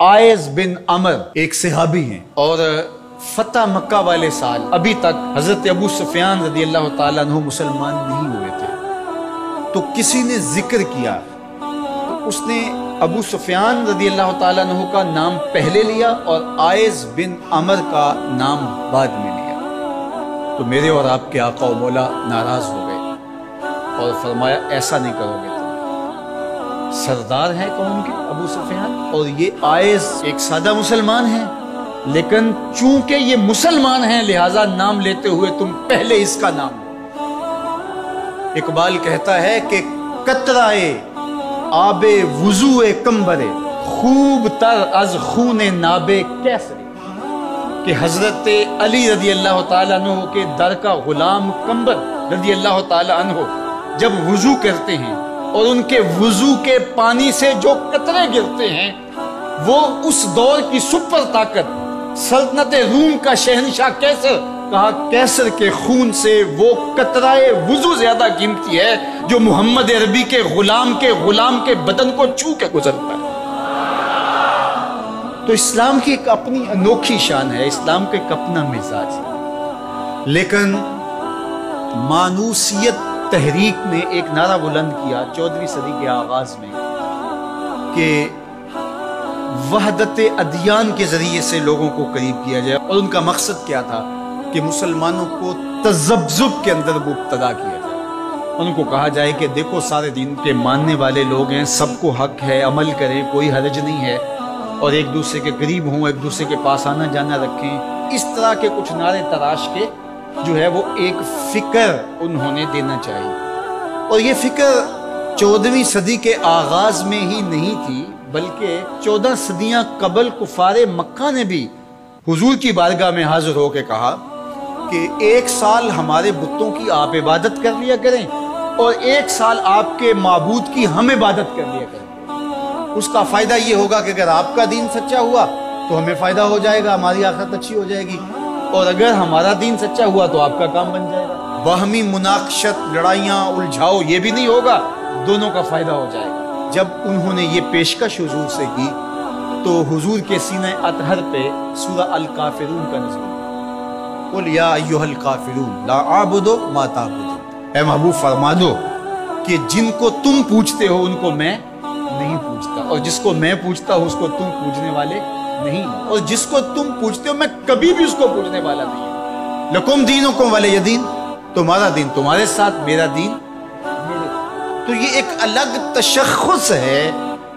आयज बिन अमर एक सहाबी हैं और फतह मक्का वाले साल अभी तक हजरत अबू सुफियान रदी अल्लाह ताला अन्हु मुसलमान नहीं हुए थे। तो किसी ने जिक्र किया तो उसने अबू सुफियान रदी अल्लाह ताला अन्हु का नाम पहले लिया और आयज बिन अमर का नाम बाद में लिया। तो मेरे और आपके आका व मौला नाराज हो गए और फरमाया ऐसा नहीं करोगे, सरदार हैं कौम के अबू सुफियान और ये आयज एक सादा मुसलमान है, लेकिन चूंकि ये मुसलमान हैं लिहाजा नाम लेते हुए तुम पहले इसका नाम लो। इकबाल कहता है कि कतराए आबे वुजुए कंबरे खूब तर अज खूने नाबे कैसरे, कि हजरत अली रदी अल्लाह ताला अन्हु के दर का गुलाम कंबर रदी अल्लाह ताला अन्हु जब वुजू करते हैं और उनके वुजू के पानी से जो कतरे गिरते हैं वो उस दौर की सुपर ताकत सल्तनत रूम का शहनशाह कैसर, कहा कैसर के खून से वो कतराए वुजू ज्यादा कीमती है जो मोहम्मद अरबी के गुलाम के बदन को छू के गुजरता है। तो इस्लाम की एक अपनी अनोखी शान है, इस्लाम का एक अपना मिजाज है। लेकिन मानूसियत तहरीक ने एक नारा बुलंद किया 14वीं सदी के आगाज में कि वहदत अदियान के जरिए से लोगों को करीब किया जाए, और उनका मकसद क्या था कि मुसलमानों को तज़ब्ज़ुब के अंदर मुब्तला किया जाए। उनको कहा जाए कि देखो सारे दीन के मानने वाले लोग हैं, सबको हक है, अमल करें, कोई हरज नहीं है, और एक दूसरे के करीब हों, एक दूसरे के पास आना जाना रखें। इस तरह के कुछ नारे तराश के जो है वो एक फिक्र उन्होंने देना चाहिए। और ये फिक्र 14वीं सदी के आगाज में ही नहीं थी, बल्कि 14 सदियां कबल कुफारे मक्का ने भी हुजूर की बारगाह में हाजिर होकर कहा कि एक साल हमारे बुतों की आप इबादत कर लिया करें और एक साल आपके माबूद की हम इबादत कर लिया करें। उसका फायदा ये होगा कि अगर आपका दीन सच्चा हुआ तो हमें फायदा हो जाएगा, हमारी आखिरत अच्छी हो जाएगी, और अगर हमारा दीन सच्चा हुआ तो आपका काम बन जाएगा। वहमी मुनाकशत, लड़ाइयाँ उलझाओ ये भी नहीं होगा, दोनों का फायदा हो जाएगा। जब उन्होंने ये पेशकश हुजूर से की तो हुजूर के सीने अतहर पे सूरह अल काफिरून का नज़ूल, कुल या अय्युहल काफिरून ला आबुदु मा ताबुदून, ऐ महबूब फरमा दो कि जिनको तुम पूछते हो उनको मैं नहीं पूछता, और जिसको मैं पूछता हूँ उसको तुम पूछने वाले नहीं, और जिसको तुम पूछते हो मैं कभी भी उसको पूछने वाला नहीं। लकुम दीनुकुम वलिय दीन, तुम्हारा दीन तुम्हारे साथ, मेरा दीन मेरे साथ। तो ये एक अलग तशख्खुस है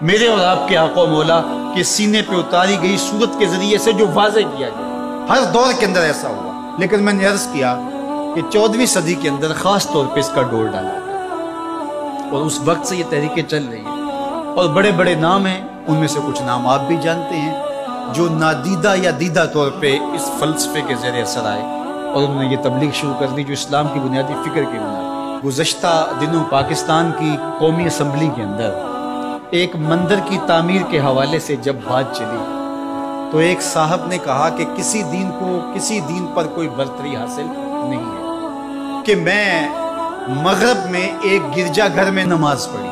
मेरे और आपके आका मौला के सीने पे उतारी गई सूरत के जरिए से जो वाज़े किया गया। हर दौर के अंदर ऐसा हुआ, लेकिन मैंने अर्ज किया कि 14वीं सदी के अंदर खास तौर पे इसका डोर डाला गया, और उस वक्त से ये तहरीकें चल रही हैं, और बड़े बड़े नाम हैं, उनमें से कुछ नाम आप भी जानते हैं जो नादीदा या दीदा तौर पे इस फलसफे के ज़रिए असर आए और उन्होंने ये तबलीग शुरू कर दी जो इस्लाम की बुनियादी फ़िक्र की बुनियाद। गुज़श्ता दिनों पाकिस्तान की कौमी असम्बली के अंदर एक मंदिर की तामीर के हवाले से जब बात चली तो एक साहब ने कहा कि किसी दीन पर कोई बरतरी हासिल नहीं है, कि मैं मगरब में एक गिरजाघर में नमाज पढ़ी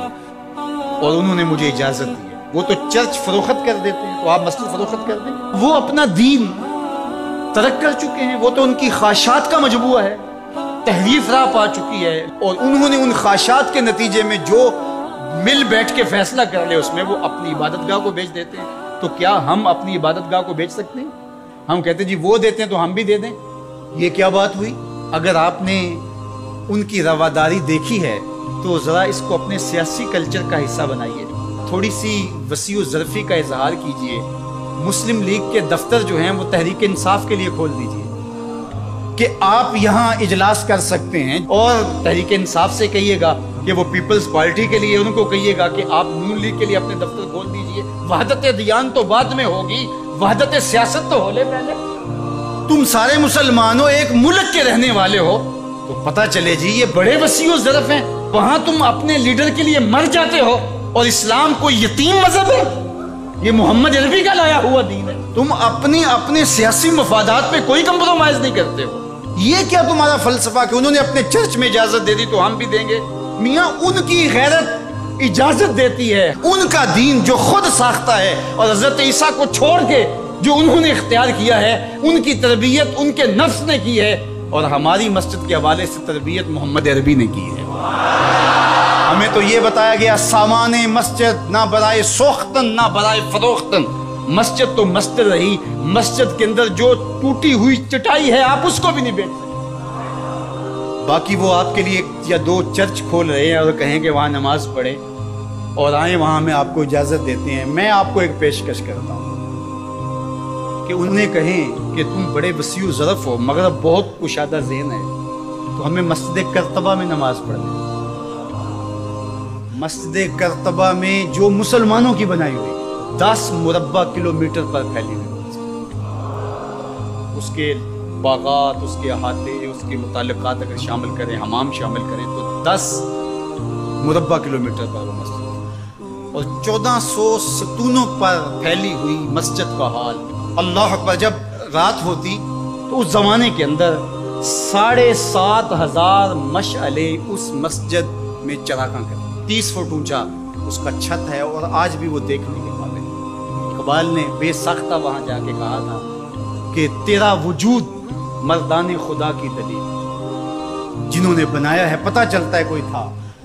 और उन्होंने मुझे इजाज़त दी। वो तो चर्च फरोख्त कर देते हैं, तो आप मस्जिद फरोख्त कर दें। वो अपना दीन तरक कर चुके हैं, वो तो उनकी ख्वाहिशात का मजबूआ है, तहरीफ राह पा चुकी है, और उन्होंने उन ख्वाहिशात के नतीजे में जो मिल बैठ के फैसला कर ले उसमें वो अपनी इबादतगाह को बेच देते हैं। तो क्या हम अपनी इबादतगाह को बेच सकते हैं? हम कहते हैं जी वो देते हैं तो हम भी दे दें, ये क्या बात हुई? अगर आपने उनकी रवादारी देखी है तो ज़रा इसको अपने सियासी कल्चर का हिस्सा बनाइए, थोड़ी सी वसीउ ज़रफ़ी का इजहार कीजिए। मुस्लिम लीग के दफ्तर जो हैं वो तहरीक इंसाफ के लिए खोल दीजिए कि आप यहाँ इजलास कर सकते हैं, और तहरीक इंसाफ से कहिएगा कि वो पीपल्स पार्टी के लिए, उनको कहिएगा कि आप नून लीग के लिए अपने दफ्तर खोल दीजिए। वहदत दियान तो बाद में होगी, वहदत सियासत तो होले पहले। तुम सारे मुसलमान हो, एक मुल्क के रहने वाले हो, तो पता चले जी ये बड़े वसीउ ज़रफ़ हैं। वहां तुम अपने लीडर के लिए मर जाते हो, और इस्लाम कोई यतीम मजहब है? ये मोहम्मद अरबी का लाया हुआ दीन है। तुम अपने सियासी मफादात पे कोई कंप्रोमाइज नहीं करते हो। ये क्या तुम्हारा फलसफा कि उन्होंने अपने चर्च में इजाजत दे दी तो हम भी देंगे? मियाँ उनकी गैरत इजाजत देती है, उनका दीन जो खुद साख्ता है और हजरत ईसा को छोड़ के जो उन्होंने इख्तियार किया है, उनकी तरबियत उनके नफ्स ने की है और हमारी मस्जिद के हवाले से तरबियत मोहम्मद अरबी ने की है। हमें तो ये बताया गया सामाने मस्जिद ना बराए सोख्तन ना बराए फरोख्तन, मस्जिद तो मस्जिद रही, मस्जिद के अंदर जो टूटी हुई चटाई है आप उसको भी नहीं बेच सकते। बाकी वो आपके लिए 1 या 2 चर्च खोल रहे हैं और कहें कि वहाँ नमाज पढ़े और आए, वहाँ में आपको इजाज़त देते हैं। मैं आपको एक पेशकश करता हूँ कि उन्हें कहें कि तुम बड़े वसीउ ज़रफ़ हो मगर बहुत कुशादा ज़हन है, तो हमें मस्जिद करतबा में नमाज पढ़नी। मस्जिद करतबा में जो मुसलमानों की बनाई हुई 10 मुरब्बा किलोमीटर पर फैली हुई, उसके बागात, उसके अहाते, उसके मुताल्लिकात अगर शामिल करें, हमाम शामिल करें तो 10 मुरब्बा किलोमीटर पर वो मस्जिद और 1400 सतूनों पर फैली हुई मस्जिद का हाल। अल्लाह अकबर। जब रात होती तो उस ज़माने के अंदर 7,500 मशअले उस मस्जिद में चरागां करती, 30 फुट ऊंचा उसका छत है और आज भी वो देखने के काबिल है। इकबाल ने बेसाख्ता वहाँ जाके कहा था कि तेरा वजूद मर्दाने खुदा की दलील, जिन्होंने बनाया है पता चलता है कोई था,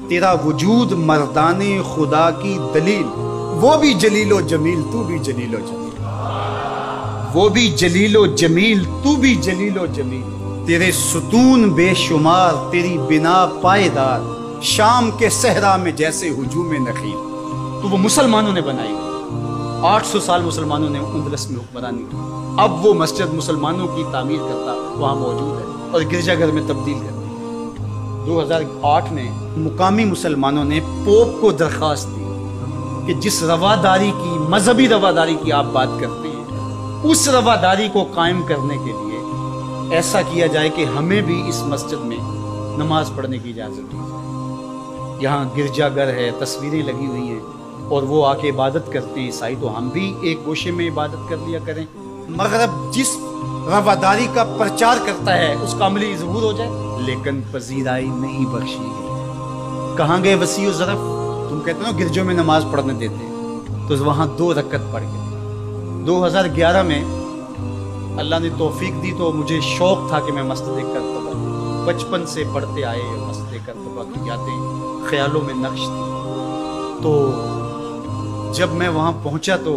तेरा वजूद मर्दाने खुदा की दलील, वो भी जलीलो जमील तू भी जलीलो जमील, वो भी जलीलो जमील तू भी जलीलो जमील, तेरे सुतून बेशुमार तेरी बिना पायदार, शाम के सहरा में जैसे हुजूम नखील। तो वो मुसलमानों ने बनाई, 800 साल मुसलमानों ने अंदलस में हुक्मरानी की। अब वो मस्जिद मुसलमानों की तामीर करता वहाँ मौजूद है और गिरजाघर में तब्दील कर दी। 2008 में मुकामी मुसलमानों ने पोप को दरख्वास्त दी कि जिस रवादारी की, मजहबी रवादारी की आप बात करते हैं, उस रवादारी को कायम करने के लिए ऐसा किया जाए कि हमें भी इस मस्जिद में नमाज पढ़ने की इजाज़त दी जाए। यहाँ गिरजाघर है, तस्वीरें लगी हुई हैं और वो आके इबादत करते हैं ईसाई, तो हम भी एक गोशे में इबादत कर लिया करें। मगर जिस रवादारी का प्रचार करता है उसका अमली ज़हूर हो जाए, लेकिन पजीराई नहीं बख्शी गई। कहाँ गए वसीउ ज़रफ़? तुम कहते हो गिरजों में नमाज पढ़ने देते हैं, तो वहाँ 2 रकत पढ़ गए। 2011 में अल्लाह ने तौफीक दी तो मुझे शौक़ था कि मैं मस्जिद करतबा, बचपन से पढ़ते आए मस्जिद करतबा की यादें ख्यालों में नक्श थी। तो जब मैं वहाँ पहुँचा तो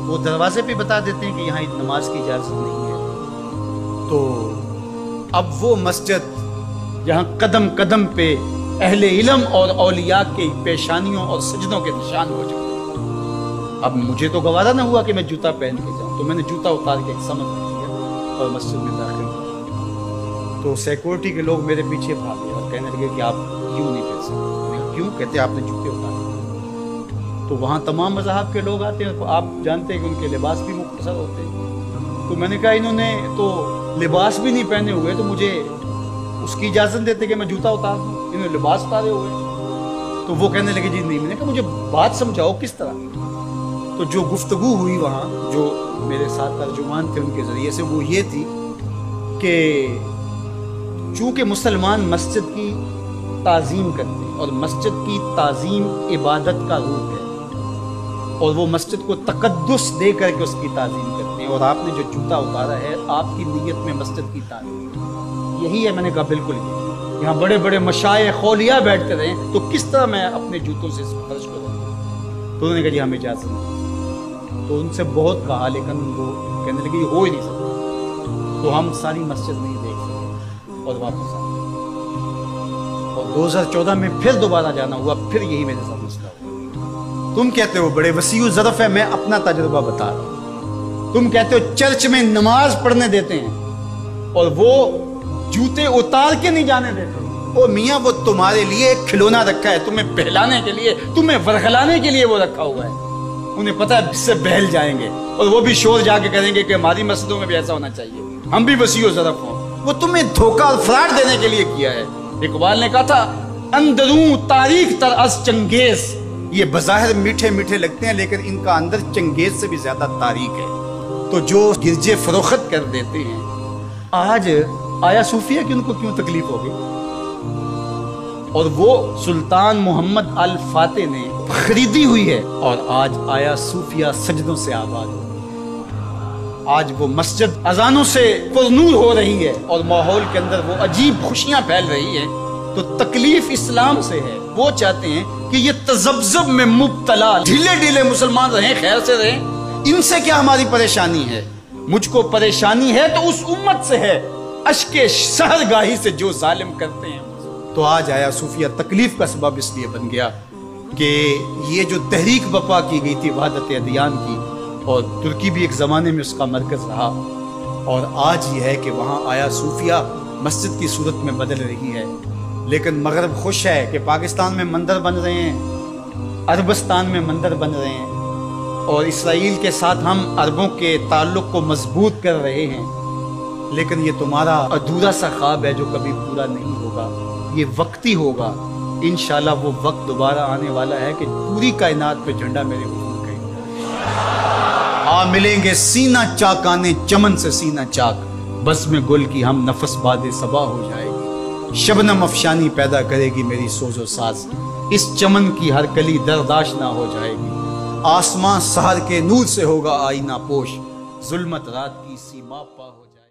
वो दरवाजे पे बता देते हैं कि यहाँ नमाज की इजाज़त नहीं है। तो अब वो मस्जिद जहाँ कदम कदम पे अहले इल्म और औलिया के पेशानियों और सजदों के निशान हो चुके। अब मुझे तो गवारा ना हुआ कि मैं जूता पहन के जाऊँ, तो मैंने जूता उतार के समझ लिया और मस्जिद में दाखिल किया। तो सिक्योरिटी के लोग मेरे पीछे भागे और कहने लगे कि आप यूँ नहीं कर सकते। क्यों? कहते आपने जूते उतारे। तो वहाँ तमाम मज़हब के लोग आते हैं, तो आप जानते हैं कि उनके लिबास भी मुख्तसर होते हैं। तो मैंने कहा इन्होंने तो लिबास भी नहीं पहने हुए, तो मुझे उसकी इजाज़त देते कि मैं जूता उतार दूँ, इन्होंने लिबास उतारे हुए। तो वो कहने लगे जी नहीं। मैंने कहा मुझे बात समझाओ किस तरह। तो जो गुफ्तगू हुई वहाँ, जो मेरे साथ तर्जुमान थे उनके ज़रिए से, वो ये थी कि चूँकि मुसलमान मस्जिद की ताज़ीम करते हैं और मस्जिद की ताज़ीम इबादत का रूप है और वो मस्जिद को तकद्दुस दे करके उसकी ताज़ीम करते हैं, और आपने जो जूता उतारा है आपकी नीयत में मस्जिद की ताज़ीम यही है। मैंने कहा बिल्कुल यही। यहाँ बड़े बड़े मशाइख खौलिया बैठते रहे तो किस तरह मैं अपने जूतों से इस फर्श को दूँ? तो उन्होंने कहा जी हमें इजाज़त नहीं। तो उनसे बहुत कहा, लेकिन वो कहने लगे ये हो ही नहीं सकता। तो हम सारी मस्जिद नहीं देख सके और वापस आ गए। और 2014 में फिर दोबारा जाना हुआ, फिर यही मेरे साथ मसला हुआ। तुम कहते हो बड़े वसीउ ज़रफ़ है, मैं अपना तजुर्बा बता रहा हूँ। तुम कहते हो चर्च में नमाज पढ़ने देते हैं और वो जूते उतार के नहीं जाने देते। ओ मियाँ, वो तुम्हारे लिए एक खिलौना रखा है, तुम्हें बहलाने के लिए, तुम्हें वरगलाने के लिए वो रखा हुआ है। उन्हें पता है इससे बहल जाएंगे और वो भी शोर जाके करेंगे कि हमारी मस्जिदों में भी ऐसा होना चाहिए, हम भी वसीउ ज़रफ़ हों। वो तुम्हें धोखा और फ्रॉड देने के लिए किया है। इकबाल ने कहा था अंदरूं तारीख तरअस चंगेज, ये बज़ाहिर मीठे मीठे लगते हैं लेकिन इनका अंदर चंगेज से भी ज्यादा तारीख है। तो जो गिरजे फरोख्त कर देते हैं, आज आया सूफिया कि उनको क्यों तकलीफ होगी? اور وہ سلطان محمد الفاتح نے خریدی ہوئی ہے، اور آج آیا صوفیہ سجدوں سے آباد ہو، آج وہ مسجد اذانوں سے پرنور ہو رہی ہے اور ماحول کے اندر وہ عجیب خوشیاں پھیل رہی ہیں۔ تو تکلیف اسلام سے ہے، وہ چاہتے ہیں کہ یہ تذبذب میں مبتلا ڈھیلے ڈھیلے مسلمان رہیں، خیر سے رہیں، ان سے کیا ہماری پریشانی ہے؟ مجھ کو پریشانی ہے تو اس امت سے ہے، اشک سحرگاہی سے جو ظالم کرتے ہیں۔ تو آج آیا صوفیہ تکلیف کا سبب اس لیے بن گیا کہ یہ جو تحریک برپا کی گئی تھی وحدت ادیان کی، اور ترکی بھی ایک زمانے میں اس کا مرکز رہا، اور آج یہ ہے کہ وہاں آیا صوفیہ مسجد کی صورت میں بدل رہی ہے، لیکن مغرب خوش ہے کہ پاکستان میں مندر بن رہے ہیں، عربستان میں مندر بن رہے ہیں، اور اسرائیل کے ساتھ ہم عربوں کے تعلق کو مضبوط کر رہے ہیں، لیکن یہ تمہارا ادھورا سا خواب ہے جو کبھی پورا نہیں ہوگا، یہ وقتی ہوگا، انشاءاللہ وہ وقت دوبارہ آنے والا ہے کہ پوری کائنات پہ جھنڈا میرے حکم کہیں گا۔ ملیں گے سینہ چاکانے چمن سے سینہ چاک، بس میں گل کی ہم نفس باد صبا ہو جائے گی، شبنم افشانی پیدا کرے گی میری سوز و ساز، اس چمن کی ہر کلی درداش نہ ہو جائے گی، آسمان سحر کے نور سے ہوگا آئینہ پوش، ظلمت رات کی سیما پا ہو